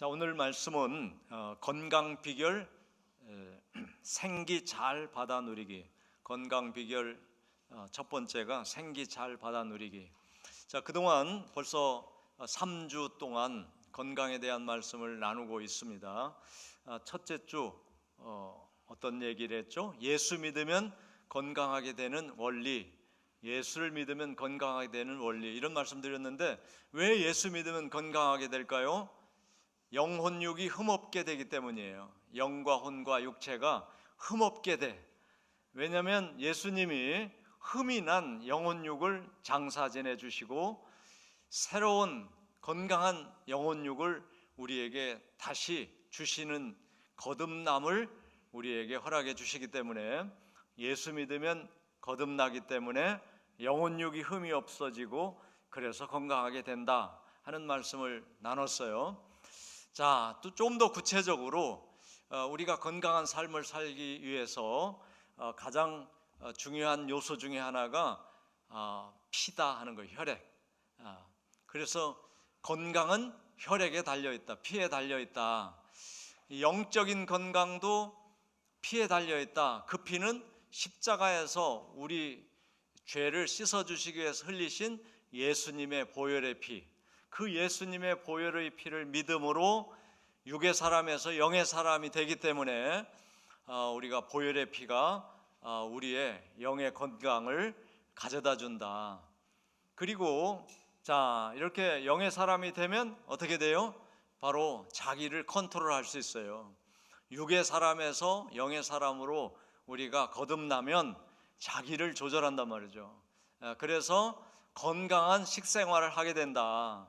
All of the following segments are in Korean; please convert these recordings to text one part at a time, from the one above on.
자, 오늘 말씀은 건강 비결, 생기 잘 받아 누리기. 건강 비결 첫 번째가 생기 잘 받아 누리기. 자, 그동안 벌써 3주 동안 건강에 대한 말씀을 나누고 있습니다. 첫째 주 어떤 얘기를 했죠? 예수 믿으면 건강하게 되는 원리, 예수를 믿으면 건강하게 되는 원리, 이런 말씀 드렸는데, 왜 예수 믿으면 건강하게 될까요? 영혼육이 흠없게 되기 때문이에요. 영과 혼과 육체가 흠없게 돼. 왜냐하면 예수님이 흠이 난 영혼육을 장사지내 주시고 새로운 건강한 영혼육을 우리에게 다시 주시는 거듭남을 우리에게 허락해 주시기 때문에, 예수 믿으면 거듭나기 때문에 영혼육이 흠이 없어지고 그래서 건강하게 된다 하는 말씀을 나눴어요. 자, 또 좀 더 구체적으로 우리가 건강한 삶을 살기 위해서 가장 중요한 요소 중에 하나가 피다 하는 거예요. 혈액. 그래서 건강은 혈액에 달려있다, 피에 달려있다. 영적인 건강도 피에 달려있다. 그 피는 십자가에서 우리 죄를 씻어주시기 위해서 흘리신 예수님의 보혈의 피, 그 예수님의 보혈의 피를 믿음으로 육의 사람에서 영의 사람이 되기 때문에 우리가 보혈의 피가 우리의 영의 건강을 가져다 준다. 그리고 자, 이렇게 영의 사람이 되면 어떻게 돼요? 바로 자기를 컨트롤할 수 있어요. 육의 사람에서 영의 사람으로 우리가 거듭나면 자기를 조절한단 말이죠. 그래서 건강한 식생활을 하게 된다.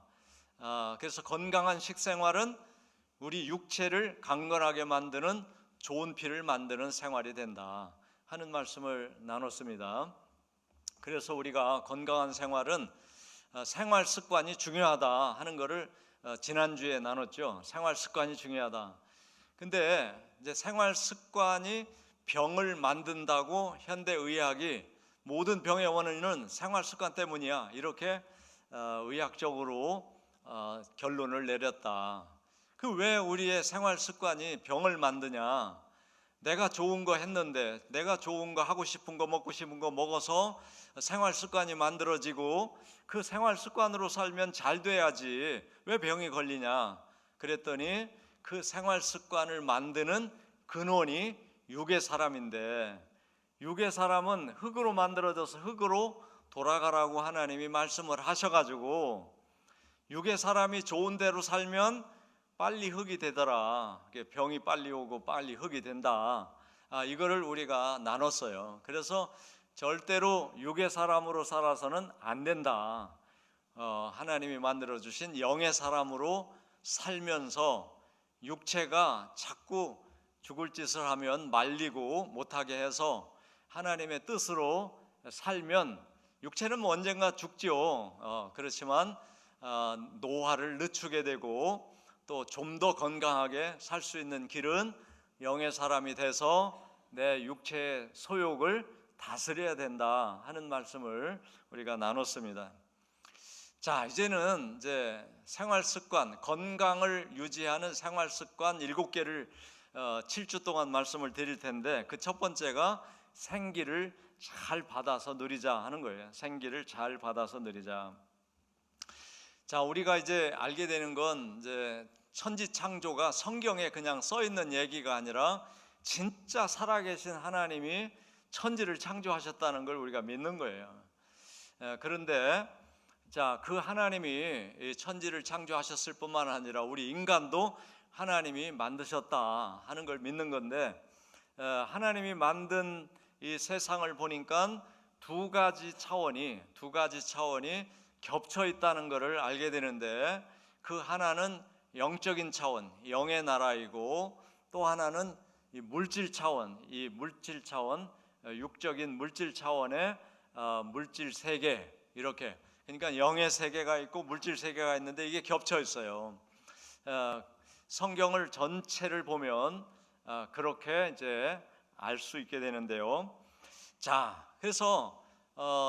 그래서 건강한 식생활은 우리 육체를 강건하게 만드는 좋은 피를 만드는 생활이 된다 하는 말씀을 나눴습니다. 그래서 우리가 건강한 생활은 생활 습관이 중요하다 하는 것을 지난주에 나눴죠. 생활 습관이 중요하다. 근데 이제 생활 습관이 병을 만든다고 현대의학이 모든 병의 원인은 생활 습관 때문이야, 이렇게 의학적으로 결론을 내렸다. 그 왜 우리의 생활 습관이 병을 만드냐? 내가 좋은 거 했는데, 내가 좋은 거 하고 싶은 거 먹고 싶은 거 먹어서 생활 습관이 만들어지고 그 생활 습관으로 살면 잘 돼야지 왜 병이 걸리냐? 그랬더니 그 생활 습관을 만드는 근원이 육의 사람인데, 육의 사람은 흙으로 만들어져서 흙으로 돌아가라고 하나님이 말씀을 하셔가지고, 육의 사람이 좋은 대로 살면 빨리 흙이 되더라. 병이 빨리 오고 빨리 흙이 된다. 이거를 우리가 나눴어요. 그래서 절대로 육의 사람으로 살아서는 안 된다. 하나님이 만들어주신 영의 사람으로 살면서 육체가 자꾸 죽을 짓을 하면 말리고 못하게 해서 하나님의 뜻으로 살면, 육체는 뭐 언젠가 죽지요. 그렇지만 노화를 늦추게 되고 또 좀 더 건강하게 살 수 있는 길은 영의 사람이 돼서 내 육체의 소욕을 다스려야 된다 하는 말씀을 우리가 나눴습니다. 자, 이제는 이제 생활 습관, 건강을 유지하는 생활 습관 7개를 7주 동안 말씀을 드릴 텐데, 그 첫 번째가 생기를 잘 받아서 누리자 하는 거예요. 생기를 잘 받아서 누리자. 자, 우리가 이제 알게 되는 건, 이제 천지 창조가 성경에 그냥 써 있는 얘기가 아니라 진짜 살아계신 하나님이 천지를 창조하셨다는 걸 우리가 믿는 거예요. 그런데 자, 그 하나님이 천지를 창조하셨을 뿐만 아니라 우리 인간도 하나님이 만드셨다 하는 걸 믿는 건데, 하나님이 만든 이 세상을 보니까 두 가지 차원이 겹쳐 있다는 것을 알게 되는데, 그 하나는 영적인 차원, 영의 나라이고, 또 하나는 이 물질 차원, 육적인 물질 차원의 물질 세계, 이렇게, 그러니까 영의 세계가 있고 물질 세계가 있는데 이게 겹쳐 있어요. 성경을 전체를 보면 그렇게 이제 알 수 있게 되는데요. 자, 그래서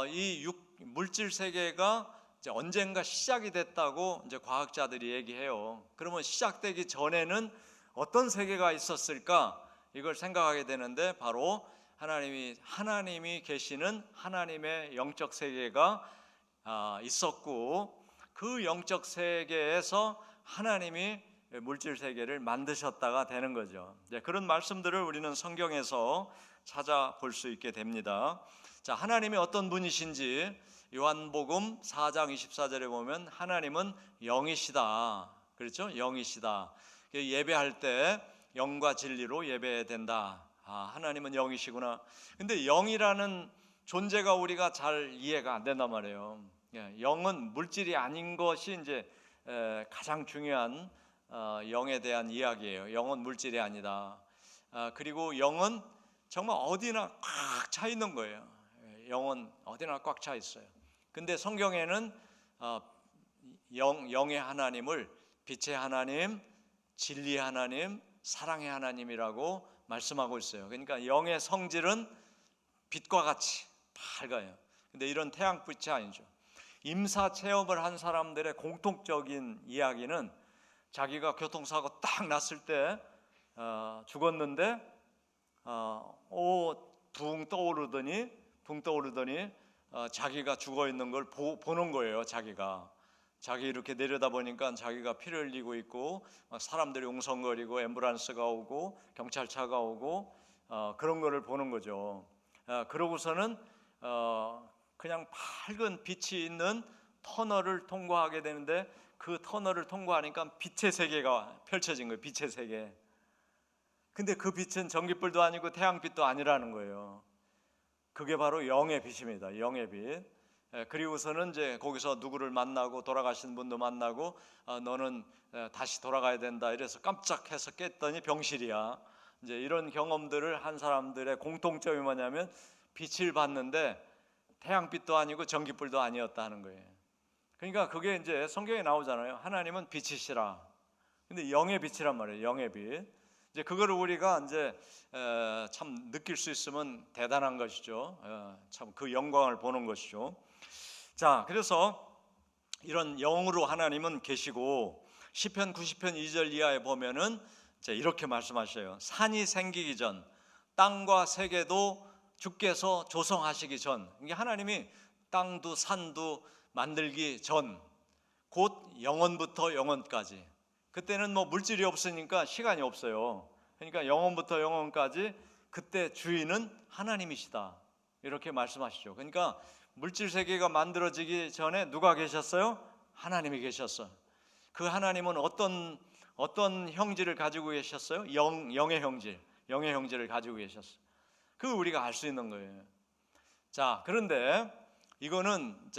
이 물질 세계가 이제 언젠가 시작이 됐다고 이제 과학자들이 얘기해요. 그러면 시작되기 전에는 어떤 세계가 있었을까? 이걸 생각하게 되는데 바로 하나님이 계시는 하나님의 영적 세계가 있었고, 그 영적 세계에서 하나님이 물질 세계를 만드셨다가 되는 거죠. 그런 말씀들을 우리는 성경에서 찾아볼 수 있게 됩니다. 자, 하나님이 어떤 분이신지 요한복음 4장 24절에 보면 하나님은 영이시다. 그렇죠? 영이시다. 예배할 때 영과 진리로 예배해야 된다. 하나님은 영이시구나. 근데 영이라는 존재가 우리가 잘 이해가 안 된단 말이에요. 영은 물질이 아닌 것이 이제 가장 중요한 영에 대한 이야기예요. 영은 물질이 아니다. 그리고 영은 정말 어디나 꽉 차 있는 거예요. 영은 어디나 꽉 차 있어요. 근데 성경에는 영의 하나님을 빛의 하나님, 진리의 하나님, 사랑의 하나님이라고 말씀하고 있어요. 그러니까 영의 성질은 빛과 같이 밝아요. 근데 이런 태양빛이 아니죠. 임사 체험을 한 사람들의 공통적인 이야기는 자기가 교통사고 딱 났을 때 죽었는데 붕 떠오르더니 자기가 죽어 있는 걸 보는 거예요. 자기 이렇게 내려다 보니까 자기가 피를 흘리고 있고, 사람들이 웅성거리고 앰뷸런스가 오고 경찰차가 오고 그런 거를 보는 거죠. 그러고서는 그냥 밝은 빛이 있는 터널을 통과하게 되는데, 그 터널을 통과하니까 빛의 세계가 펼쳐진 거예요. 빛의 세계. 근데 그 빛은 전기불도 아니고 태양빛도 아니라는 거예요. 그게 바로 영의 빛입니다. 영의 빛. 그리고서는 이제 거기서 누구를 만나고, 돌아가신 분도 만나고, 너는 다시 돌아가야 된다 이래서 깜짝해서 깼더니 병실이야. 이제 이런 경험들을 한 사람들의 공통점이 뭐냐면 빛을 봤는데 태양빛도 아니고 전기불도 아니었다 하는 거예요. 그러니까 그게 이제 성경에 나오잖아요. 하나님은 빛이시라. 근데 영의 빛이란 말이에요. 영의 빛. 이제 그거를 우리가 이제 참 느낄 수 있으면 대단한 것이죠. 참 그 영광을 보는 것이죠. 자, 그래서 이런 영으로 하나님은 계시고, 시편 90편 2절 이하에 보면은 이렇게 말씀하셔요. 산이 생기기 전, 땅과 세계도 주께서 조성하시기 전. 이게 하나님이 땅도 산도 만들기 전, 곧 영원부터 영원까지. 그때는 뭐 물질이 없으니까 시간이 없어요. 그러니까 영원부터 영원까지 그때 주인은 하나님이시다, 이렇게 말씀하시죠. 그러니까 물질 세계가 만들어지기 전에 누가 계셨어요? 하나님이 계셨어요. 그 하나님은 어떤 형질을 가지고 계셨어요? 영의 형질을 가지고 계셨어요. 그걸 우리가 알 수 있는 거예요. 자, 그런데 이거는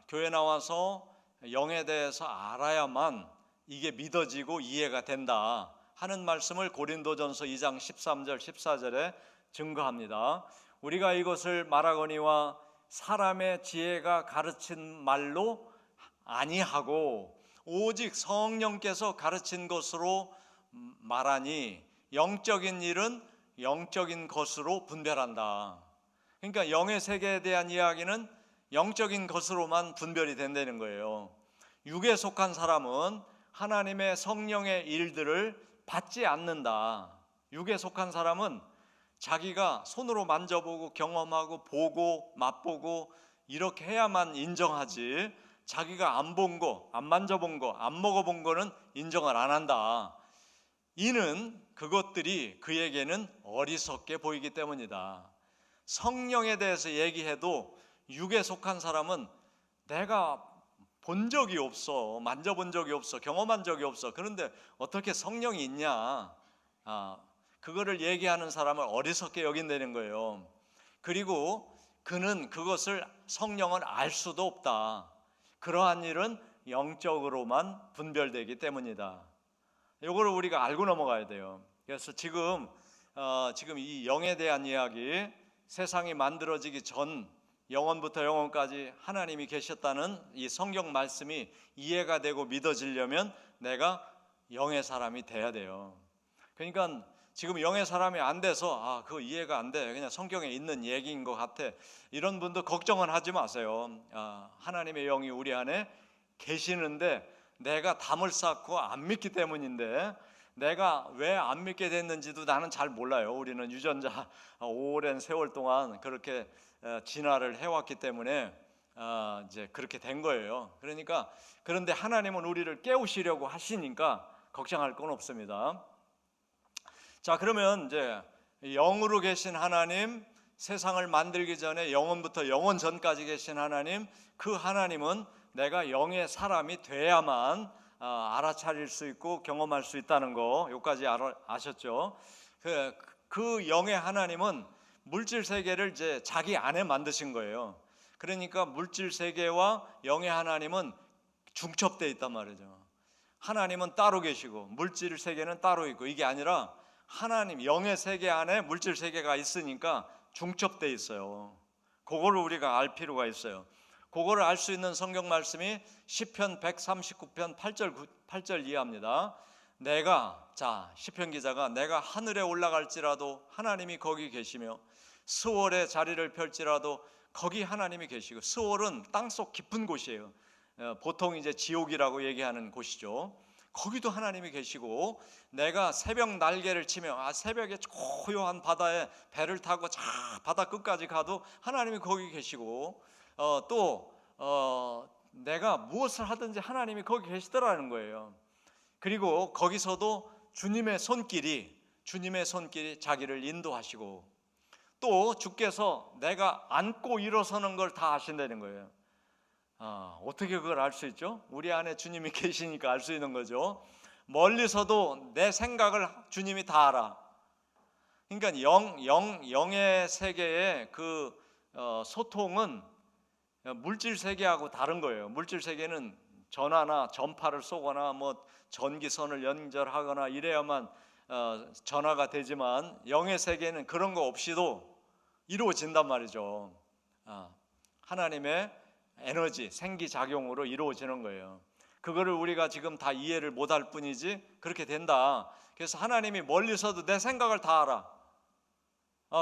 교회 나와서 영에 대해서 알아야만 이게 믿어지고 이해가 된다 하는 말씀을 고린도전서 2장 13절 14절에 증거합니다. 우리가 이것을 말하거니와 사람의 지혜가 가르친 말로 아니하고 오직 성령께서 가르친 것으로 말하니 영적인 일은 영적인 것으로 분별한다. 그러니까 영의 세계에 대한 이야기는 영적인 것으로만 분별이 된다는 거예요. 육에 속한 사람은 하나님의 성령의 일들을 받지 않는다. 육에 속한 사람은 자기가 손으로 만져보고 경험하고 보고 맛보고 이렇게 해야만 인정하지, 자기가 안 본 거, 안 만져본 거, 안 먹어본 거는 인정을 안 한다. 이는 그것들이 그에게는 어리석게 보이기 때문이다. 성령에 대해서 얘기해도 육에 속한 사람은 내가 본 적이 없어, 만져본 적이 없어, 경험한 적이 없어. 그런데 어떻게 성령이 있냐? 그거를 얘기하는 사람을 어리석게 여긴다는 거예요. 그리고 그는 그것을 성령은 알 수도 없다. 그러한 일은 영적으로만 분별되기 때문이다. 이거를 우리가 알고 넘어가야 돼요. 그래서 지금 이 영에 대한 이야기, 세상이 만들어지기 전 영원부터 영원까지 하나님이 계셨다는 이 성경 말씀이 이해가 되고 믿어지려면 내가 영의 사람이 돼야 돼요. 그러니까 지금 영의 사람이 안 돼서 그거 이해가 안 돼, 그냥 성경에 있는 얘기인 것 같아, 이런 분도 걱정은 하지 마세요. 하나님의 영이 우리 안에 계시는데 내가 담을 쌓고 안 믿기 때문인데, 내가 왜 안 믿게 됐는지도 나는 잘 몰라요. 우리는 유전자 오랜 세월 동안 그렇게 진화를 해왔기 때문에 이제 그렇게 된 거예요. 그러니까 그런데 하나님은 우리를 깨우시려고 하시니까 걱정할 건 없습니다. 자, 그러면 이제 영으로 계신 하나님, 세상을 만들기 전에 영원부터 영원 전까지 계신 하나님, 그 하나님은 내가 영의 사람이 돼야만 알아차릴 수 있고 경험할 수 있다는 거, 여기까지 아셨죠? 그 영의 하나님은 물질 세계를 이제 자기 안에 만드신 거예요. 그러니까 물질 세계와 영의 하나님은 중첩되어 있단 말이죠. 하나님은 따로 계시고 물질 세계는 따로 있고, 이게 아니라 하나님 영의 세계 안에 물질 세계가 있으니까 중첩되어 있어요. 그거를 우리가 알 필요가 있어요. 그거를 알 수 있는 성경 말씀이 시편 139편 8절 이하입니다. 시편 기자가 내가 하늘에 올라갈지라도 하나님이 거기 계시며 스월의 자리를 펼지라도 거기 하나님이 계시고, 스월은 땅속 깊은 곳이에요. 보통 이제 지옥이라고 얘기하는 곳이죠. 거기도 하나님이 계시고, 내가 새벽 날개를 치며 새벽에 고요한 바다에 배를 타고 바다 끝까지 가도 하나님이 거기 계시고, 내가 무엇을 하든지 하나님이 거기 계시더라는 거예요. 그리고 거기서도 주님의 손길이 자기를 인도하시고, 또 주께서 내가 앉고 일어서는 걸 다 아신다는 거예요. 어떻게 그걸 알 수 있죠? 우리 안에 주님이 계시니까 알 수 있는 거죠. 멀리서도 내 생각을 주님이 다 알아. 그러니까 영의 세계의 그 소통은 물질 세계하고 다른 거예요. 물질 세계는 전화나 전파를 쏘거나 뭐 전기선을 연결하거나 이래야만 전화가 되지만, 영의 세계는 그런 거 없이도 이루어진단 말이죠. 하나님의 에너지, 생기작용으로 이루어지는 거예요. 그거를 우리가 지금 다 이해를 못할 뿐이지 그렇게 된다. 그래서 하나님이 멀리서도 내 생각을 다 알아.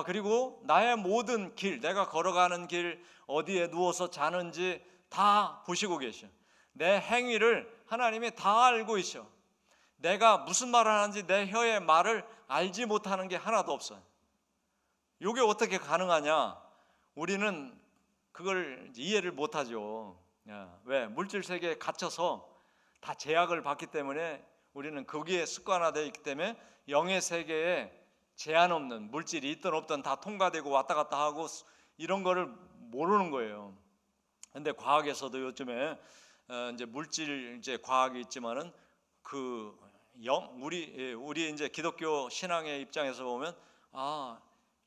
그리고 나의 모든 길, 내가 걸어가는 길, 어디에 누워서 자는지 다 보시고 계셔. 내 행위를 하나님이 다 알고 있어. 내가 무슨 말을 하는지 내 혀의 말을 알지 못하는 게 하나도 없어요. 이게 어떻게 가능하냐? 우리는 그걸 이해를 못하죠. 왜? 물질 세계에 갇혀서 다 제약을 받기 때문에, 우리는 거기에 습관화되어 있기 때문에 영의 세계에 제한 없는, 물질이 있든 없든 다 통과되고 왔다 갔다 하고 이런 거를 모르는 거예요. 근데 과학에서도 요즘에 이제 물질 이제 과학이 있지만은 우리 이제 기독교 신앙의 입장에서 보면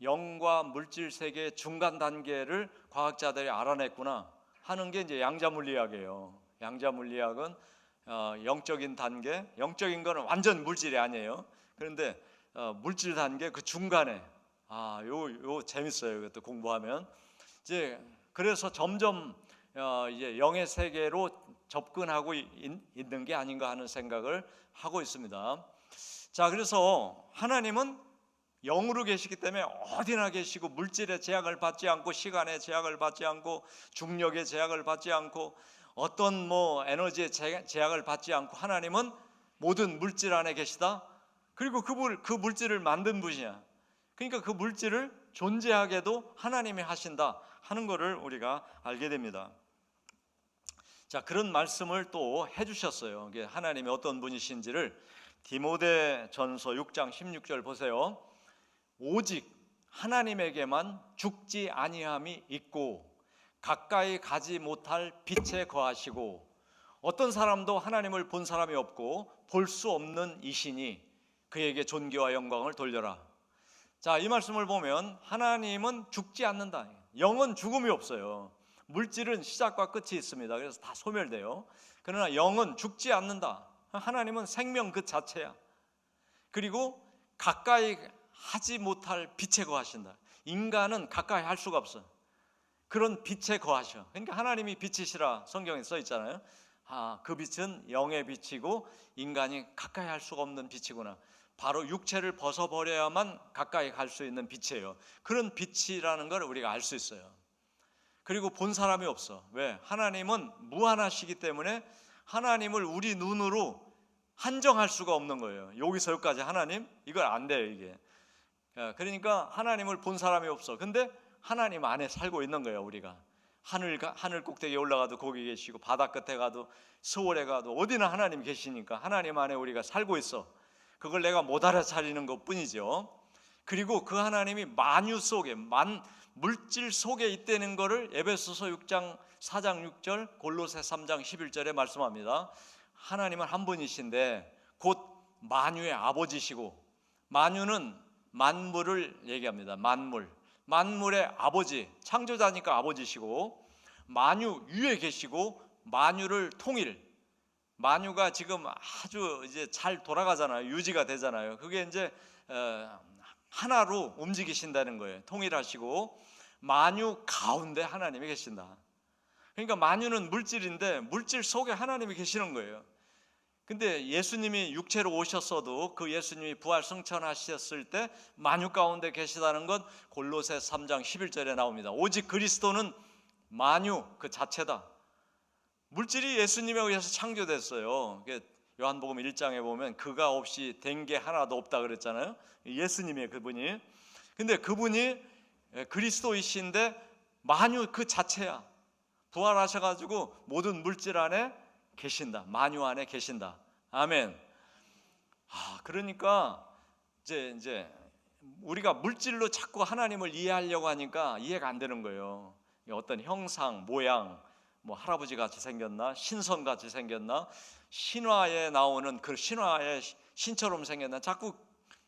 영과 물질 세계의 중간 단계를 과학자들이 알아냈구나 하는 게 이제 양자물리학이에요. 양자물리학은 영적인 단계, 영적인 거는 완전 물질이 아니에요. 그런데 물질 단계 그 중간에 요 재밌어요. 이것도 공부하면 이제, 그래서 점점 이제 영의 세계로 접근하고 있는 게 아닌가 하는 생각을 하고 있습니다. 자, 그래서 하나님은 영으로 계시기 때문에 어디나 계시고, 물질의 제약을 받지 않고, 시간의 제약을 받지 않고, 중력의 제약을 받지 않고, 어떤 에너지의 제약을 받지 않고, 하나님은 모든 물질 안에 계시다. 그리고 그 물질을 만든 분이야. 그러니까 그 물질을 존재하게도 하나님이 하신다 하는 것을 우리가 알게 됩니다. 자, 그런 말씀을 또 해주셨어요. 하나님이 어떤 분이신지를 디모데전서 6장 16절 보세요. 오직 하나님에게만 죽지 아니함이 있고 가까이 가지 못할 빛에 거하시고, 어떤 사람도 하나님을 본 사람이 없고 볼 수 없는 이시니 그에게 존귀와 영광을 돌려라. 자, 이 말씀을 보면 하나님은 죽지 않는다. 영은 죽음이 없어요. 물질은 시작과 끝이 있습니다. 그래서 다 소멸돼요. 그러나 영은 죽지 않는다. 하나님은 생명 그 자체야. 그리고 가까이 하지 못할 빛에 거하신다. 인간은 가까이 할 수가 없어요. 그런 빛에 거하셔. 그러니까 하나님이 빛이시라 성경에 써 있잖아요. 그 빛은 영의 빛이고 인간이 가까이 할 수가 없는 빛이구나. 바로 육체를 벗어버려야만 가까이 갈 수 있는 빛이에요. 그런 빛이라는 걸 우리가 알 수 있어요. 그리고 본 사람이 없어. 왜? 하나님은 무한하시기 때문에 하나님을 우리 눈으로 한정할 수가 없는 거예요. 여기서 여기까지 하나님? 이걸 안 돼요, 이게. 그러니까 하나님을 본 사람이 없어. 근데 하나님 안에 살고 있는 거예요, 우리가. 하늘 꼭대기에 올라가도 거기 계시고, 바다 끝에 가도, 서울에 가도 어디나 하나님 계시니까 하나님 안에 우리가 살고 있어. 그걸 내가 못 알아차리는 것 뿐이죠. 그리고 그 하나님이 만유 속에, 물질 속에 있다는 것을 에베소서 6장 4장 6절, 골로새 3장 11절에 말씀합니다. 하나님은 한 분이신데 곧 만유의 아버지시고, 만유는 만물을 얘기합니다. 만물의 아버지, 창조자니까 아버지시고, 만유 위에 계시고 만유를 만유가 지금 아주 이제 잘 돌아가잖아요. 유지가 되잖아요. 그게 이제 하나로 움직이신다는 거예요. 통일하시고 만유 가운데 하나님이 계신다. 그러니까 만유는 물질인데 물질 속에 하나님이 계시는 거예요. 근데 예수님이 육체로 오셨어도 그 예수님이 부활 승천하셨을 때 만유 가운데 계시다는 것 골로새 3장 11절에 나옵니다. 오직 그리스도는 만유 그 자체다. 물질이 예수님에 의해서 창조됐어요. 요한복음 1장에 보면 그가 없이 된 게 하나도 없다 그랬잖아요. 예수님의 그분이. 근데 그분이 그리스도이신데 만유 그 자체야. 부활하셔가지고 모든 물질 안에 계신다. 만유 안에 계신다. 아멘. 그러니까 이제 우리가 물질로 자꾸 하나님을 이해하려고 하니까 이해가 안 되는 거예요. 어떤 형상, 모양, 뭐 할아버지 같이 생겼나, 신선 같이 생겼나, 신화에 나오는 그 신화의 신처럼 생겼나, 자꾸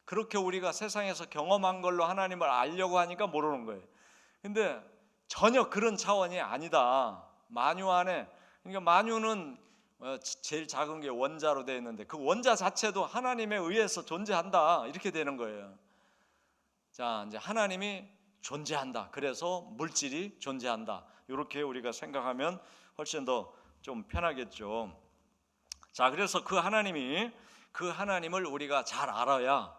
그렇게 우리가 세상에서 경험한 걸로 하나님을 알려고 하니까 모르는 거예요. 근데 전혀 그런 차원이 아니다. 만유 안에, 그러니까 만유는 제일 작은 게 원자로 되어 있는데 그 원자 자체도 하나님에 의해서 존재한다, 이렇게 되는 거예요. 자, 이제 하나님이 존재한다. 그래서 물질이 존재한다. 이렇게 우리가 생각하면 훨씬 더 좀 편하겠죠. 자, 그래서 그 하나님을 우리가 잘 알아야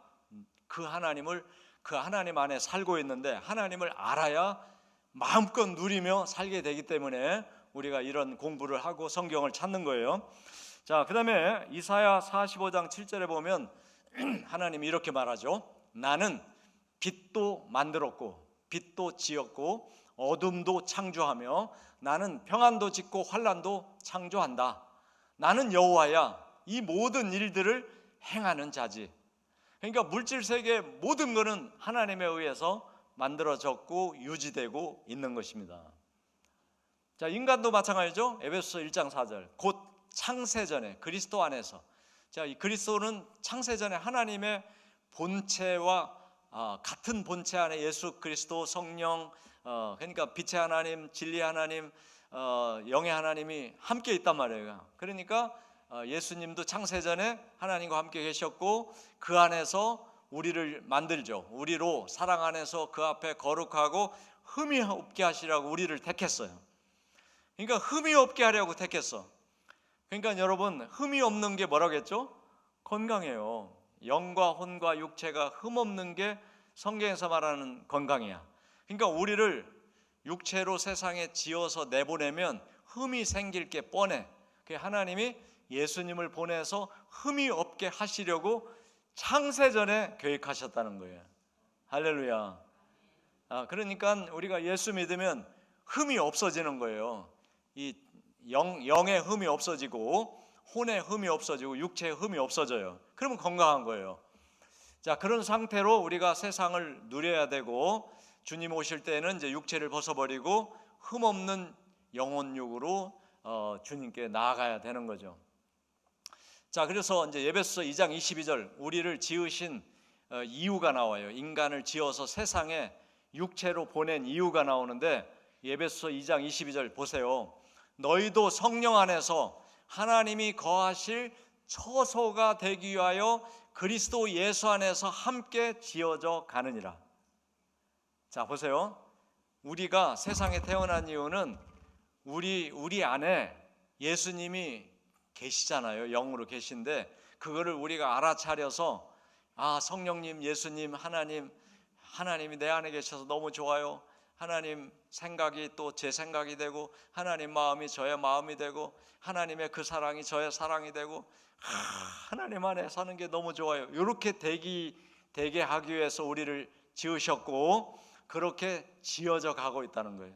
그 하나님 안에 살고 있는데 하나님을 알아야 마음껏 누리며 살게 되기 때문에 우리가 이런 공부를 하고 성경을 찾는 거예요. 자, 그다음에 이사야 45장 7절에 보면 하나님이 이렇게 말하죠. 나는 빛도 만들었고 빛도 지었고 어둠도 창조하며 나는 평안도 짓고 환난도 창조한다. 나는 여호와야. 이 모든 일들을 행하는 자지. 그러니까 물질 세계의 모든 것은 하나님에 의해서 만들어졌고 유지되고 있는 것입니다. 자, 인간도 마찬가지죠. 에베소서 1장 4절. 곧 창세전에 그리스도 안에서. 자, 이 그리스도는 창세전에 하나님의 본체와 같은 본체 안에 예수 그리스도 성령, 그러니까 빛의 하나님, 진리 하나님, 영의 하나님이 함께 있단 말이에요. 그러니까 예수님도 창세전에 하나님과 함께 계셨고 그 안에서 우리를 만들죠. 우리로 사랑 안에서 그 앞에 거룩하고 흠이 없게 하시라고 우리를 택했어요. 그러니까 흠이 없게 하려고 택했어. 그러니까 여러분, 흠이 없는 게 뭐라겠죠? 건강이에요. 영과 혼과 육체가 흠 없는 게 성경에서 말하는 건강이야. 그러니까 우리를 육체로 세상에 지어서 내보내면 흠이 생길 게 뻔해. 하나님이 예수님을 보내서 흠이 없게 하시려고 창세전에 계획하셨다는 거예요. 할렐루야. 그러니까 우리가 예수 믿으면 흠이 없어지는 거예요. 이 영의 흠이 없어지고 혼의 흠이 없어지고 육체의 흠이 없어져요. 그러면 건강한 거예요. 자, 그런 상태로 우리가 세상을 누려야 되고 주님 오실 때는 이제 육체를 벗어버리고 흠 없는 영혼육으로 주님께 나아가야 되는 거죠. 자, 그래서 이제 에베소서 2장 22절 우리를 지으신 이유가 나와요. 인간을 지어서 세상에 육체로 보낸 이유가 나오는데 에베소서 2장 22절 보세요. 너희도 성령 안에서 하나님이 거하실 처소가 되기 위하여 그리스도 예수 안에서 함께 지어져 가느니라. 자, 보세요. 우리가 세상에 태어난 이유는 우리 안에 예수님이 계시잖아요. 영으로 계신데 그거를 우리가 알아차려서 성령님, 예수님, 하나님이 내 안에 계셔서 너무 좋아요. 하나님 생각이 또 제 생각이 되고 하나님 마음이 저의 마음이 되고 하나님의 그 사랑이 저의 사랑이 되고 하나님 안에 사는 게 너무 좋아요. 이렇게 되게 하기 위해서 우리를 지으셨고 그렇게 지어져 가고 있다는 거예요.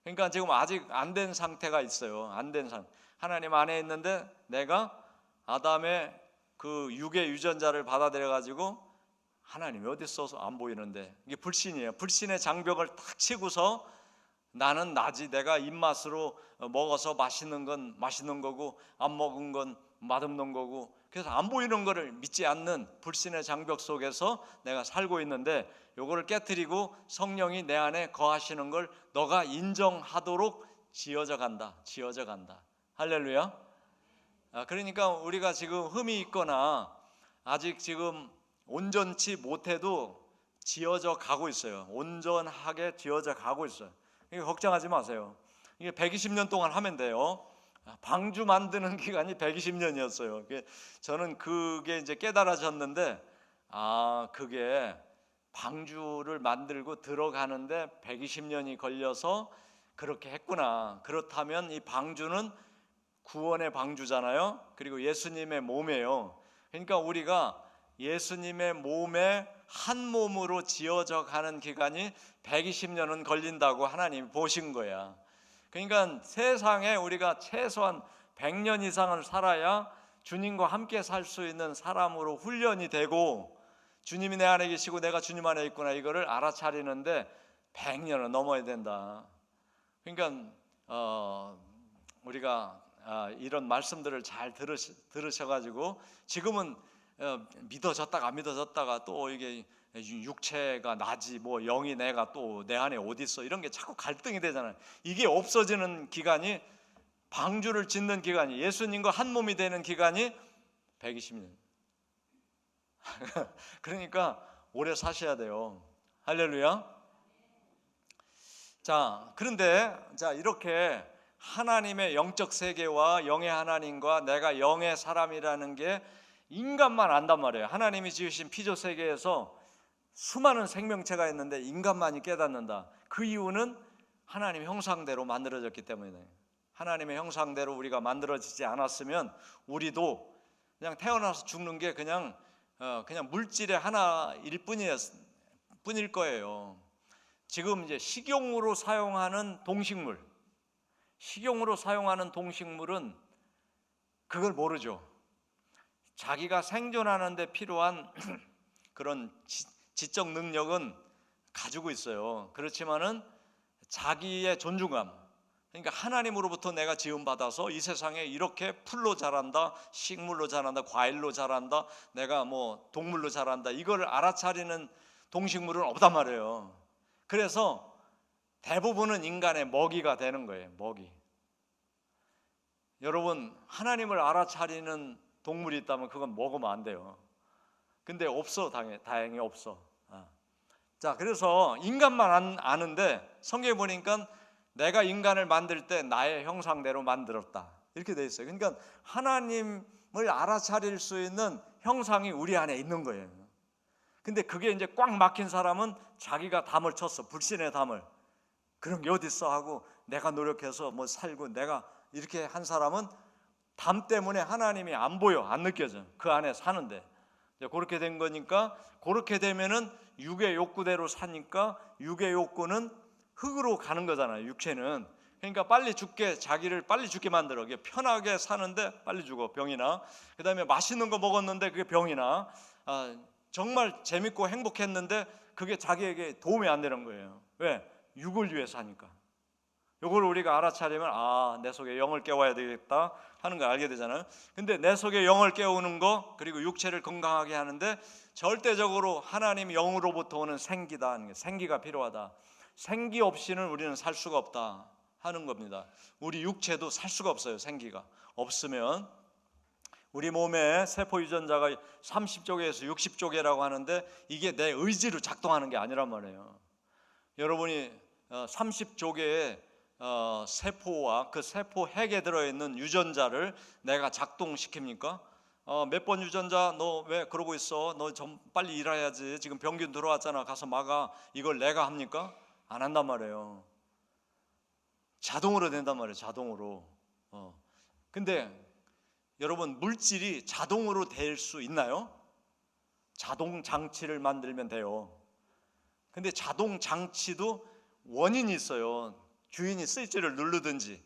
그러니까 지금 아직 안 된 상태가 있어요. 안 된 상태. 하나님 안에 있는데 내가 아담의 그 육의 유전자를 받아들여 가지고 하나님이 어디 있어서 안 보이는데, 이게 불신이에요. 불신의 장벽을 탁 치고서 나는 나지, 내가 입맛으로 먹어서 맛있는 건 맛있는 거고 안 먹은 건 맛없는 거고, 그래서 안 보이는 거를 믿지 않는 불신의 장벽 속에서 내가 살고 있는데, 요거를 깨트리고 성령이 내 안에 거하시는 걸 너가 인정하도록 지어져 간다. 할렐루야. 그러니까 우리가 지금 흠이 있거나 아직 지금 온전치 못해도 지어져 가고 있어요. 온전하게 지어져 가고 있어요. 이거 걱정하지 마세요. 이게 120년 동안 하면 돼요. 방주 만드는 기간이 120년이었어요. 저는 그게 이제 깨달아졌는데, 그게 방주를 만들고 들어가는데 120년이 걸려서 그렇게 했구나. 그렇다면 이 방주는 구원의 방주잖아요. 그리고 예수님의 몸이에요. 그러니까 우리가 예수님의 몸에 한 몸으로 지어져 가는 기간이 120년은 걸린다고 하나님이 보신 거야. 그러니까 세상에 우리가 최소한 100년 이상을 살아야 주님과 함께 살 수 있는 사람으로 훈련이 되고, 주님이 내 안에 계시고 내가 주님 안에 있구나, 이거를 알아차리는데 100년은 넘어야 된다. 그러니까 우리가 이런 말씀들을 잘 들으셔가지고 지금은 믿어졌다가 안 믿어졌다가 또 이게 육체가 나지 뭐 영이 내가 또 내 안에 어디 있어, 이런 게 자꾸 갈등이 되잖아요. 이게 없어지는 기간이, 방주를 짓는 기간이, 예수님과 한 몸이 되는 기간이 120년. 그러니까 오래 사셔야 돼요. 할렐루야. 자, 그런데 이렇게 하나님의 영적 세계와 영의 하나님과 내가 영의 사람이라는 게 인간만 안단 말이에요. 하나님이 지으신 피조 세계에서 수많은 생명체가 있는데 인간만이 깨닫는다. 그 이유는 하나님의 형상대로 만들어졌기 때문이에요. 하나님의 형상대로 우리가 만들어지지 않았으면 우리도 그냥 태어나서 죽는 게 그냥 물질의 하나일 뿐일 거예요. 지금 이제 식용으로 사용하는 동식물은 그걸 모르죠. 자기가 생존하는 데 필요한 그런 지적 능력은 가지고 있어요. 그렇지만은 자기의 존중감, 그러니까 하나님으로부터 내가 지음받아서 이 세상에 이렇게 풀로 자란다, 식물로 자란다, 과일로 자란다, 내가 뭐 동물로 자란다, 이걸 알아차리는 동식물은 없단 말이에요. 그래서 대부분은 인간의 먹이가 되는 거예요. 먹이. 여러분, 하나님을 알아차리는 동물이 있다면 그건 먹으면 안 돼요. 근데 없어. 다행히 없어. 자, 그래서 인간만 아는데 성경에 보니까 내가 인간을 만들 때 나의 형상대로 만들었다, 이렇게 돼 있어요. 그러니까 하나님을 알아차릴 수 있는 형상이 우리 안에 있는 거예요. 근데 그게 이제 꽉 막힌 사람은 자기가 담을 쳤어. 불신의 담을. 그런 게 어디 있어 하고 내가 노력해서 뭐 살고 내가 이렇게 한 사람은 담 때문에 하나님이 안 보여, 안 느껴져. 그 안에 사는데 그렇게 된 거니까, 그렇게 되면은 육의 욕구대로 사니까 육의 욕구는 흙으로 가는 거잖아요. 육체는. 그러니까 자기를 빨리 죽게 만들어. 편하게 사는데 빨리 죽어, 병이나. 그 다음에 맛있는 거 먹었는데 그게 병이나. 정말 재밌고 행복했는데 그게 자기에게 도움이 안 되는 거예요. 왜? 육을 위해 사니까. 요걸 우리가 알아차리면 내 속에 영을 깨워야 되겠다 하는 걸 알게 되잖아요. 근데 내 속에 영을 깨우는 거, 그리고 육체를 건강하게 하는데 절대적으로 하나님 영으로부터 오는 생기다 하는 게, 생기가 필요하다. 생기 없이는 우리는 살 수가 없다 하는 겁니다. 우리 육체도 살 수가 없어요. 생기가 없으면. 우리 몸에 세포 유전자가 30조개에서 60조개라고 하는데 이게 내 의지로 작동하는 게 아니란 말이에요. 여러분이 30조개의 세포와 그 세포 핵에 들어있는 유전자를 내가 작동시킵니까? 몇 번 유전자 너 왜 그러고 있어? 너 좀 빨리 일해야지. 지금 병균 들어왔잖아. 가서 막아. 이걸 내가 합니까? 안 한단 말이에요. 자동으로 된단 말이에요. 자동으로. 근데 여러분, 물질이 자동으로 될 수 있나요? 자동 장치를 만들면 돼요. 근데 자동 장치도 원인이 있어요. 주인이 스위치를 누르든지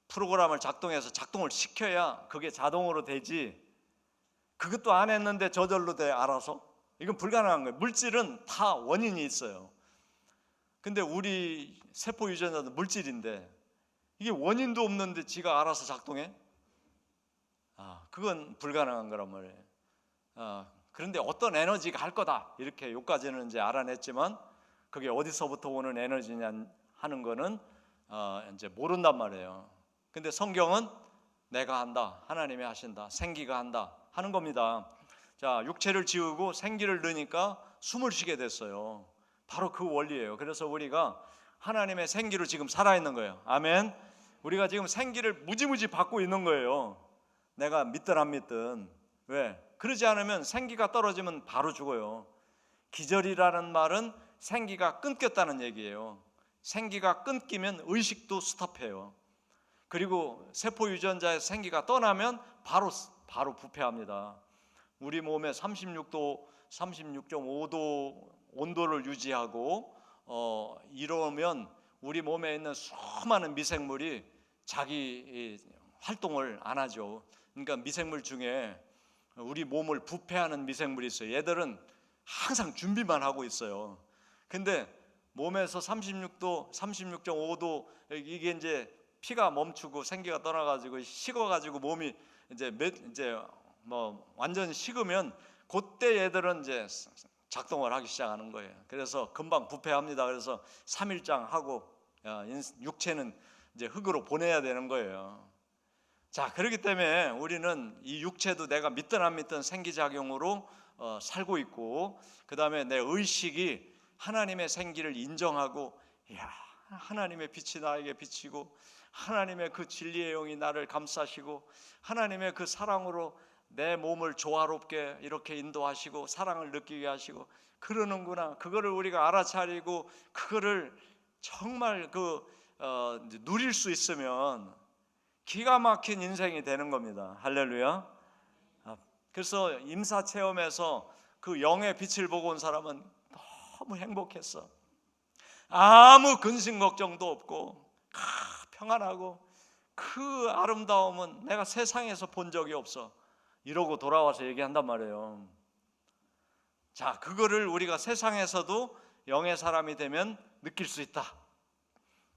프로그램을 작동해서 작동을 시켜야 그게 자동으로 되지. 그것도 안 했는데 저절로 돼, 알아서? 이건 불가능한 거예요. 물질은 다 원인이 있어요. 근데 우리 세포 유전자도 물질인데 이게 원인도 없는데 지가 알아서 작동해? 그건 불가능한 거란 말이에요. 그런데 어떤 에너지가 할 거다, 이렇게 여기까지는 이제 알아냈지만 그게 어디서부터 오는 에너지냐 하는 거는 이제 모른단 말이에요. 근데 성경은 내가 한다, 하나님이 하신다, 생기가 한다 하는 겁니다. 자, 육체를 지우고 생기를 넣으니까 숨을 쉬게 됐어요. 바로 그 원리예요. 그래서 우리가 하나님의 생기로 지금 살아있는 거예요. 아멘. 우리가 지금 생기를 무지무지 받고 있는 거예요. 내가 믿든 안 믿든. 왜? 그러지 않으면 생기가 떨어지면 바로 죽어요. 기절이라는 말은 생기가 끊겼다는 얘기예요. 생기가 끊기면 의식도 스톱해요. 그리고 세포 유전자의 생기가 떠나면 바로 부패합니다. 우리 몸에 36.5도 온도를 유지하고 이러면 우리 몸에 있는 수많은 미생물이 자기 활동을 안 하죠. 그러니까 미생물 중에 우리 몸을 부패하는 미생물이 있어요. 얘들은 항상 준비만 하고 있어요. 근데 몸에서 36도, 36.5도 이게 이제 피가 멈추고 생기가 떠나가지고 식어가지고 몸이 이제 완전 식으면 그때 얘들은 이제 작동을 하기 시작하는 거예요. 그래서 금방 부패합니다. 그래서 3일장 하고 육체는 이제 흙으로 보내야 되는 거예요. 자, 그렇기 때문에 우리는 이 육체도 내가 믿든 안 믿든 생기작용으로 살고 있고, 그 다음에 내 의식이 하나님의 생기를 인정하고, 하나님의 빛이 나에게 비치고, 하나님의 그 진리의 영이 나를 감싸시고, 하나님의 그 사랑으로 내 몸을 조화롭게 이렇게 인도하시고 사랑을 느끼게 하시고 그러는구나. 그거를 우리가 알아차리고 그거를 정말 누릴 수 있으면 기가 막힌 인생이 되는 겁니다. 할렐루야. 그래서 임사체험에서 그 영의 빛을 보고 온 사람은 너무 행복했어. 아무 근심 걱정도 없고 평안하고 그 아름다움은 내가 세상에서 본 적이 없어, 이러고 돌아와서 얘기한단 말이에요. 자, 그거를 우리가 세상에서도 영의 사람이 되면 느낄 수 있다.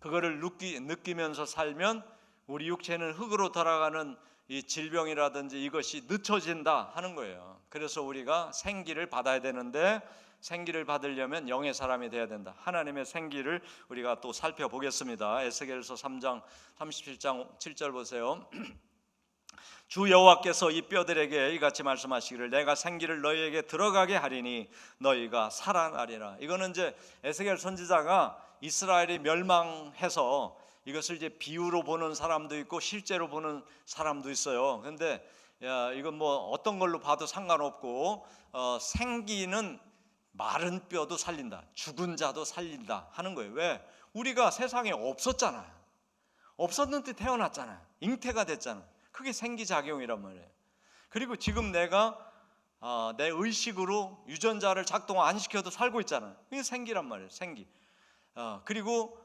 그거를 느끼면서 살면 우리 육체는 흙으로 돌아가는 이 질병이라든지 이것이 늦춰진다 하는 거예요. 그래서 우리가 생기를 받아야 되는데, 생기를 받으려면 영의 사람이 돼야 된다. 하나님의 생기를 우리가 또 살펴보겠습니다. 에스겔서 3장 37장 7절 보세요. 주 여호와께서 이 뼈들에게 이같이 말씀하시기를 내가 생기를 너희에게 들어가게 하리니 너희가 살아나리라. 이거는 이제 에스겔 선지자가 이스라엘이 멸망해서 이것을 이제 비유로 보는 사람도 있고 실제로 보는 사람도 있어요. 그런데 이건 뭐 어떤 걸로 봐도 상관없고 생기는 마른 뼈도 살린다, 죽은 자도 살린다 하는 거예요. 왜? 우리가 세상에 없었잖아요. 없었는데 태어났잖아요. 잉태가 됐잖아요. 그게 생기작용이란 말이에요. 그리고 지금 내가 내 의식으로 유전자를 작동 안 시켜도 살고 있잖아요. 그게 생기란 말이에요. 생기. 그리고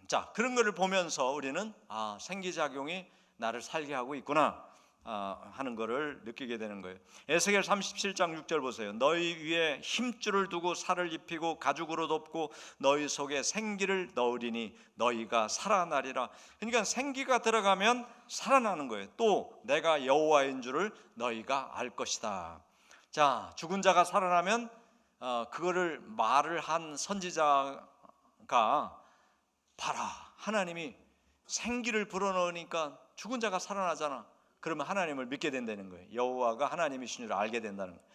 자, 그런 거를 보면서 우리는 생기작용이 나를 살게 하고 있구나 하는 것을 느끼게 되는 거예요. 에스겔 37장 6절 보세요. 너희 위에 힘줄을 두고 살을 입히고 가죽으로 덮고 너희 속에 생기를 넣으리니 너희가 살아나리라. 그러니까 생기가 들어가면 살아나는 거예요. 또 내가 여호와인 줄을 너희가 알 것이다. 자, 죽은 자가 살아나면 그거를 말을 한 선지자가 봐라, 하나님이 생기를 불어넣으니까 죽은 자가 살아나잖아. 그러면 하나님을 믿게 된다는 거예요. 여호와가 하나님이신 줄 알게 된다는 거예요.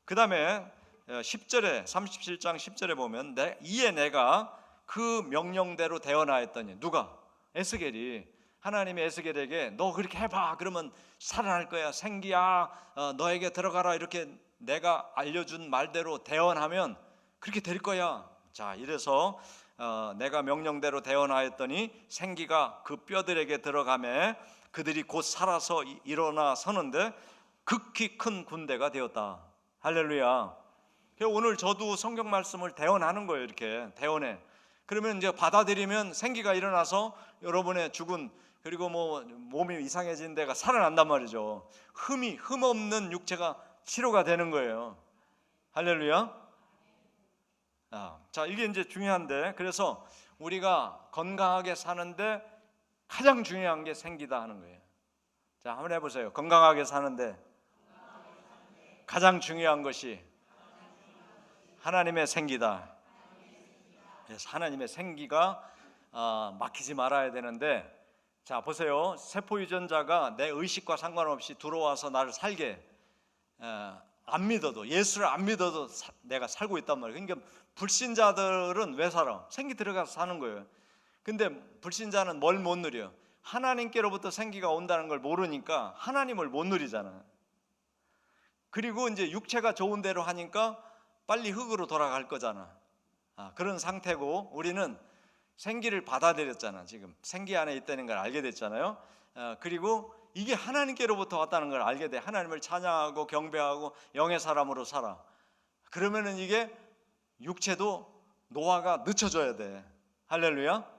그 다음에 10절에 37장 10절에 보면 이에 내가 그 명령대로 대언하였더니 누가? 에스겔이 하나님의 에스겔에게 너 그렇게 해봐 그러면 살아날 거야 생기야 너에게 들어가라 이렇게 내가 알려준 말대로 대언하면 그렇게 될 거야. 자 이래서 내가 명령대로 대언하였더니 생기가 그 뼈들에게 들어가매 그들이 곧 살아서 일어나 서는데 극히 큰 군대가 되었다. 할렐루야. 오늘 저도 성경 말씀을 대언하는 거예요. 이렇게 대언해. 그러면 이제 받아들이면 생기가 일어나서 여러분의 죽은 그리고 뭐 몸이 이상해진 데가 살아난단 말이죠. 흠 없는 육체가 치료가 되는 거예요. 할렐루야. 자 이게 이제 중요한데 그래서 우리가 건강하게 사는데 가장 중요한 게 생기다 하는 거예요. 자 한번 해보세요. 건강하게 사는데 가장 중요한 것이 하나님의 생기다. 그래서 하나님의 생기가 막히지 말아야 되는데 자 보세요. 세포 유전자가 내 의식과 상관없이 들어와서 나를 살게 안 믿어도 예수를 안 믿어도 내가 살고 있단 말이에요. 그러니까 불신자들은 왜 살아? 생기 들어가서 사는 거예요. 근데 불신자는 뭘 못 누려? 하나님께로부터 생기가 온다는 걸 모르니까 하나님을 못 누리잖아. 그리고 이제 육체가 좋은 대로 하니까 빨리 흙으로 돌아갈 거잖아. 그런 상태고 우리는 생기를 받아들였잖아. 지금 생기 안에 있다는 걸 알게 됐잖아요. 그리고 이게 하나님께로부터 왔다는 걸 알게 돼. 하나님을 찬양하고 경배하고 영의 사람으로 살아. 그러면은 이게 육체도 노화가 늦춰져야 돼. 할렐루야.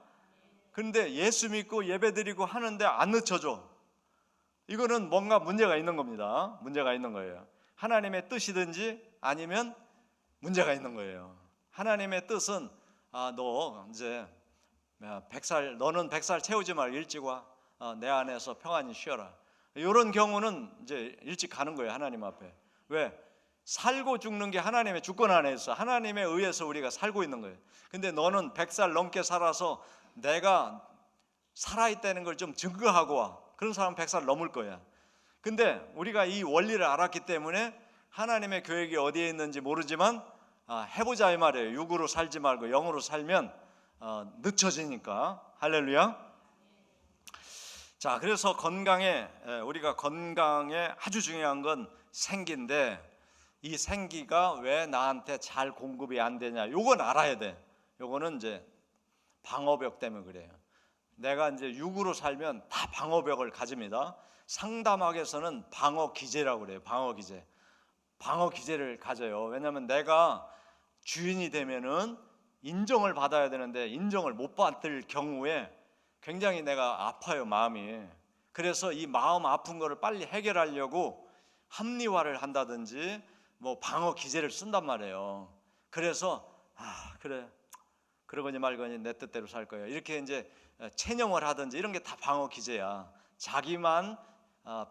그런데 예수 믿고 예배드리고 하는데 안 늦춰져. 이거는 뭔가 문제가 있는 겁니다. 문제가 있는 거예요. 하나님의 뜻이든지 아니면 문제가 있는 거예요. 하나님의 뜻은 너 이제 100살 너는 100살 채우지 말고 일찍 와. 내 안에서 평안히 쉬어라. 이런 경우는 이제 일찍 가는 거예요. 하나님 앞에. 왜? 살고 죽는 게 하나님의 주권 안에 있어. 하나님에 의해서 우리가 살고 있는 거예요. 근데 너는 100살 넘게 살아서 내가 살아있다는 걸 좀 증거하고 와. 그런 사람은 100살 넘을 거야. 근데 우리가 이 원리를 알았기 때문에 하나님의 계획이 어디에 있는지 모르지만 해보자 이 말이에요. 육으로 살지 말고 영으로 살면 늦춰지니까. 할렐루야. 자 그래서 우리가 건강에 아주 중요한 건 생기인데 이 생기가 왜 나한테 잘 공급이 안 되냐? 요건 알아야 돼. 요거는 이제 방어벽 때문에 그래요. 내가 이제 육으로 살면 다 방어벽을 가집니다. 상담학에서는 방어 기제라고 그래요. 방어 기제. 방어 기제를 가져요. 왜냐하면 내가 주인이 되면은 인정을 받아야 되는데 인정을 못 받을 경우에 굉장히 내가 아파요, 마음이. 그래서 이 마음 아픈 거를 빨리 해결하려고 합리화를 한다든지 뭐 방어 기제를 쓴단 말이에요. 그래서 그래 그러거니 말거니 내 뜻대로 살 거야 이렇게 이제 체념을 하든지 이런 게 다 방어 기제야. 자기만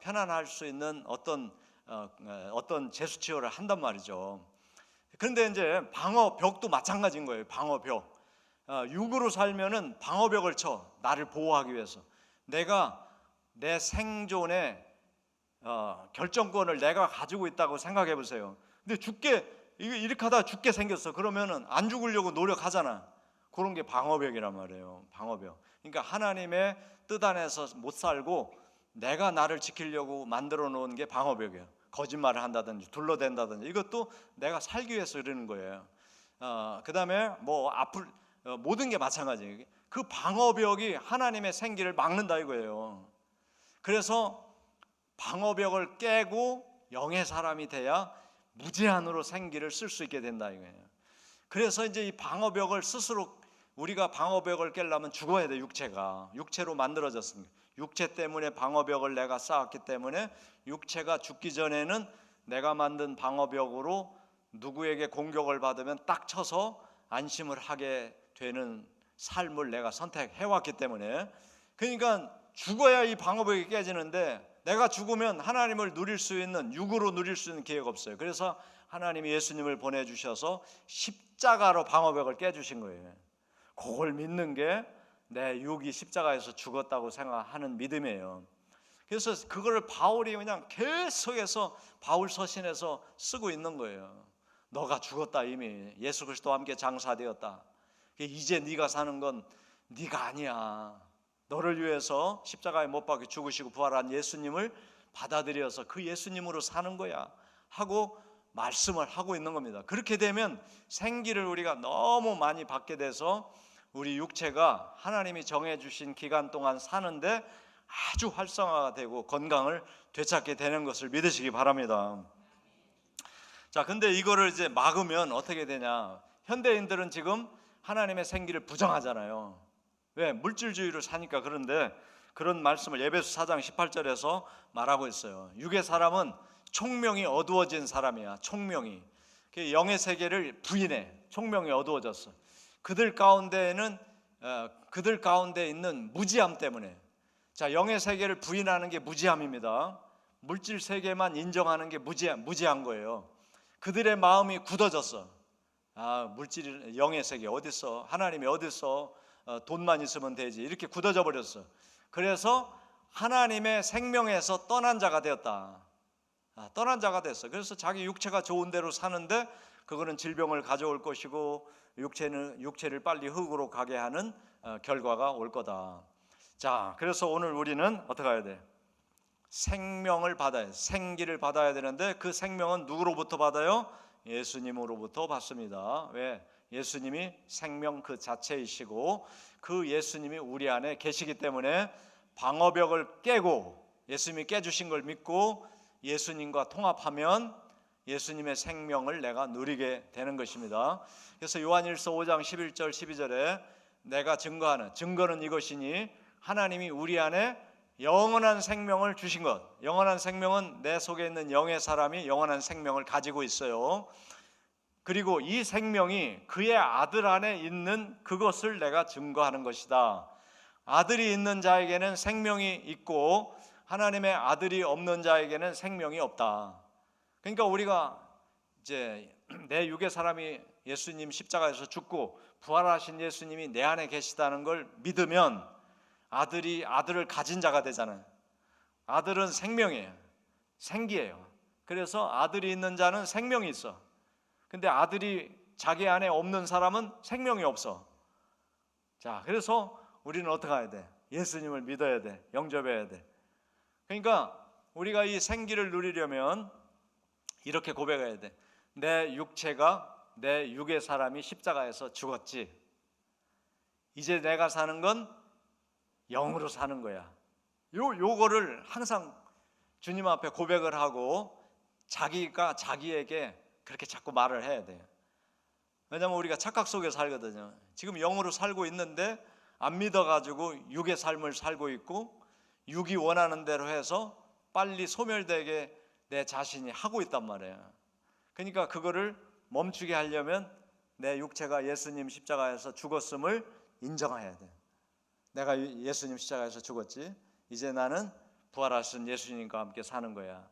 편안할 수 있는 어떤 제스처를 한단 말이죠. 그런데 이제 방어벽도 마찬가지인 거예요. 방어벽. 육으로 살면은 방어벽을 쳐. 나를 보호하기 위해서. 내가 내 생존의 결정권을 내가 가지고 있다고 생각해 보세요. 근데 이렇게 하다가 죽게 생겼어. 그러면은 안 죽으려고 노력하잖아. 그런 게 방어벽이란 말이에요. 방어벽. 그러니까 하나님의 뜻 안에서 못 살고 내가 나를 지키려고 만들어 놓은 게 방어벽이에요. 거짓말을 한다든지 둘러댄다든지 이것도 내가 살기 위해서 이러는 거예요. 그 다음에 모든 게 마찬가지예요. 그 방어벽이 하나님의 생기를 막는다 이거예요. 그래서 방어벽을 깨고 영의 사람이 돼야 무제한으로 생기를 쓸 수 있게 된다 이거예요. 그래서 이제 이 방어벽을 스스로 우리가 방어벽을 깨려면 죽어야 돼. 육체로 만들어졌습니다. 육체 때문에 방어벽을 내가 쌓았기 때문에 육체가 죽기 전에는 내가 만든 방어벽으로 누구에게 공격을 받으면 딱 쳐서 안심을 하게 되는 삶을 내가 선택해왔기 때문에 그러니까 죽어야 이 방어벽이 깨지는데 내가 죽으면 하나님을 누릴 수 있는 육으로 누릴 수 있는 기회가 없어요. 그래서 하나님이 예수님을 보내주셔서 십자가로 방어벽을 깨주신 거예요. 그걸 믿는 게 내 육이 십자가에서 죽었다고 생각하는 믿음이에요. 그래서 그거를 바울이 그냥 계속해서 바울 서신에서 쓰고 있는 거예요. 너가 죽었다 이미 예수 그리스도와 함께 장사되었다. 이제 네가 사는 건 네가 아니야. 너를 위해서 십자가에 못 박혀 죽으시고 부활한 예수님을 받아들여서 그 예수님으로 사는 거야 하고 말씀을 하고 있는 겁니다. 그렇게 되면 생기를 우리가 너무 많이 받게 돼서 우리 육체가 하나님이 정해주신 기간 동안 사는데 아주 활성화가 되고 건강을 되찾게 되는 것을 믿으시기 바랍니다. 자, 근데 이거를 이제 막으면 어떻게 되냐? 현대인들은 지금 하나님의 생기를 부정하잖아요. 왜? 물질주의로 사니까. 그런데 그런 말씀을 에베소 4장 18절에서 말하고 있어요. 육의 사람은 총명이 어두워진 사람이야. 총명이 영의 세계를 부인해. 총명이 어두워졌어. 그들 가운데에는 그들 가운데 있는 무지함 때문에. 자, 영의 세계를 부인하는 게 무지함입니다. 물질 세계만 인정하는 게 무지한 거예요. 그들의 마음이 굳어졌어. 물질, 영의 세계 어딨어? 하나님이 어딨어? 돈만 있으면 되지. 이렇게 굳어져 버렸어. 그래서 하나님의 생명에서 떠난 자가 되었다. 떠난 자가 됐어. 그래서 자기 육체가 좋은 대로 사는데 그거는 질병을 가져올 것이고 육체를 빨리 흙으로 가게 하는 결과가 올 거다. 자, 그래서 오늘 우리는 어떻게 해야 돼? 생명을 받아야 돼. 생기를 받아야 되는데 그 생명은 누구로부터 받아요? 예수님으로부터 받습니다. 왜? 예수님이 생명 그 자체이시고 그 예수님이 우리 안에 계시기 때문에 방어벽을 깨고 예수님이 깨주신 걸 믿고 예수님과 통합하면 예수님의 생명을 내가 누리게 되는 것입니다. 그래서 요한일서 5장 11절 12절에 내가 증거는 이것이니 하나님이 우리 안에 영원한 생명을 주신 것. 영원한 생명은 내 속에 있는 영의 사람이 영원한 생명을 가지고 있어요. 그리고 이 생명이 그의 아들 안에 있는 그것을 내가 증거하는 것이다. 아들이 있는 자에게는 생명이 있고 하나님의 아들이 없는 자에게는 생명이 없다. 그러니까 우리가 이제 내 육의 사람이 예수님 십자가에서 죽고 부활하신 예수님이 내 안에 계시다는 걸 믿으면 아들을 가진 자가 되잖아요. 아들은 생명이에요. 생기예요. 그래서 아들이 있는 자는 생명이 있어. 근데 아들이 자기 안에 없는 사람은 생명이 없어. 자, 그래서 우리는 어떻게 해야 돼? 예수님을 믿어야 돼. 영접해야 돼. 그러니까 우리가 이 생기를 누리려면 이렇게 고백해야 돼. 내 육의 사람이 십자가에서 죽었지. 이제 내가 사는 건 영으로 사는 거야. 요거를 항상 주님 앞에 고백을 하고 자기가 자기에게 그렇게 자꾸 말을 해야 돼요. 왜냐하면 우리가 착각 속에 살거든요. 지금 영으로 살고 있는데 안 믿어가지고 육의 삶을 살고 있고 육이 원하는 대로 해서 빨리 소멸되게 내 자신이 하고 있단 말이에요. 그러니까 그거를 멈추게 하려면 내 육체가 예수님 십자가에서 죽었음을 인정해야 돼요. 내가 예수님 십자가에서 죽었지. 이제 나는 부활하신 예수님과 함께 사는 거야.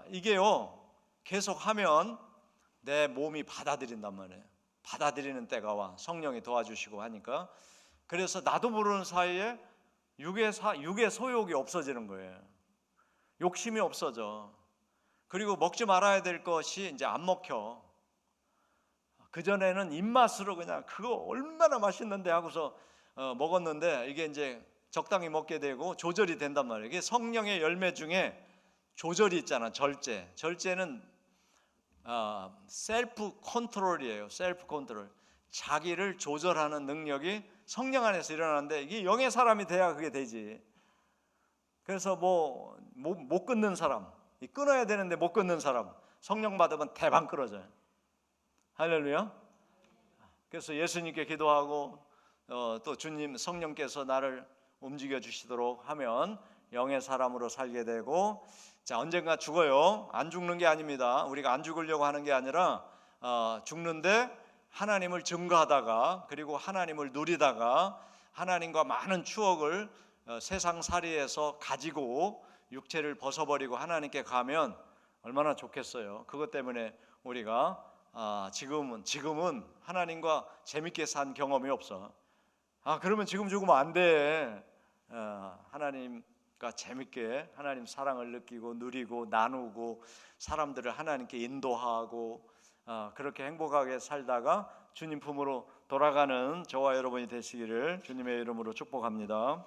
이게요 계속 하면 내 몸이 받아들인단 말이에요. 받아들이는 때가 와. 성령이 도와주시고 하니까. 그래서 나도 모르는 사이에 육의 소욕이 없어지는 거예요. 욕심이 없어져. 그리고 먹지 말아야 될 것이 이제 안 먹혀. 그전에는 입맛으로 그냥 그거 얼마나 맛있는데 하고서 먹었는데 이게 이제 적당히 먹게 되고 조절이 된단 말이에요. 이게 성령의 열매 중에 조절이 있잖아. 절제는 셀프 컨트롤이에요. 셀프 컨트롤. 자기를 조절하는 능력이 성령 안에서 일어나는데 이게 영의 사람이 돼야 그게 되지. 그래서 못 끊는 사람, 끊어야 되는데 못 끊는 사람, 성령 받으면 대방 끊어져요. 할렐루야. 그래서 예수님께 기도하고 또 주님 성령께서 나를 움직여 주시도록 하면 영의 사람으로 살게 되고, 자, 언젠가 죽어요. 안 죽는 게 아닙니다. 우리가 안 죽으려고 하는 게 아니라 죽는데 하나님을 증거하다가 그리고 하나님을 누리다가 하나님과 많은 추억을 세상살이에서 가지고 육체를 벗어버리고 하나님께 가면 얼마나 좋겠어요. 그것 때문에 우리가 지금은 하나님과 재밌게 산 경험이 없어. 그러면 지금 죽으면 안 돼. 하나님과 재밌게 하나님 사랑을 느끼고 누리고 나누고 사람들을 하나님께 인도하고 그렇게 행복하게 살다가 주님 품으로 돌아가는 저와 여러분이 되시기를 주님의 이름으로 축복합니다.